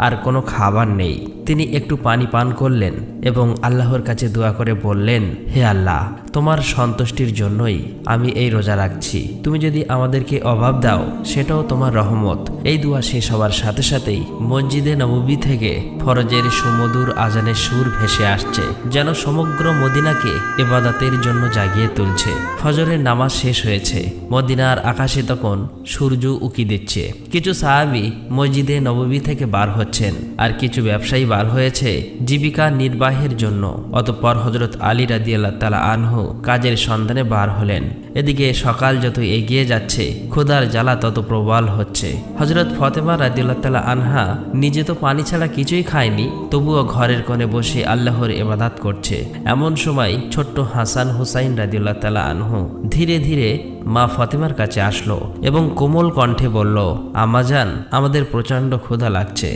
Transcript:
আর কোনো খাবার নেই। তিনি একটু পানি পান করলেন এবং আল্লাহর কাছে দোয়া করে বললেন, হে আল্লাহ, তোমার সন্তুষ্টির জন্যই আমি এই রোজা রাখছি। তুমি যদি আমাদেরকে অভাব দাও সেটাও তোমার রহমত। এই দোয়া শেষ হওয়ার সাথে সাথেই মসজিদে নববী থেকে ফরজের সুমধুর আজানের সুর ভেসে আসছে, যেন সমগ্র মদিনাকে ইবাদতের জন্য জাগিয়ে তুলছে। ফজরের নামাজ শেষ হয়েছে। মদিনার আকাশে তখন সূর্য উকি দিচ্ছে। কিছু সাহাবী মসজিদে নববী থেকে বার হচ্ছেন, আর কিছু ব্যবসায়ী বার হয়েছে জীবিকা নির্বাহের জন্য। অতঃপর হযরত আলী রাদিয়াল্লাহু তাআলা আনহু কাজের সন্ধানে বার হলেন। এদিকে সকাল যত এগিয়ে যাচ্ছে, ক্ষুধার জ্বালা তত প্রবল হচ্ছে। হযরত ফাতেমা রাদিয়াল্লাহু তাআলা আনহা নিজে তো পানি ছাড়া কিছুই খায়নি, তবুও ঘরের কোণে বসে আল্লাহর ইবাদত করছে। এমন সময় ছোট্ট হাসান হুসাইন রাদিয়াল্লাহু তাআলা আনহু ধীরে ধীরে মা ফাতেমার কাছে আসলো এবং কোমল কণ্ঠে বলল, আম্মাজান, আমাদের প্রচণ্ড ক্ষুধা লাগছে।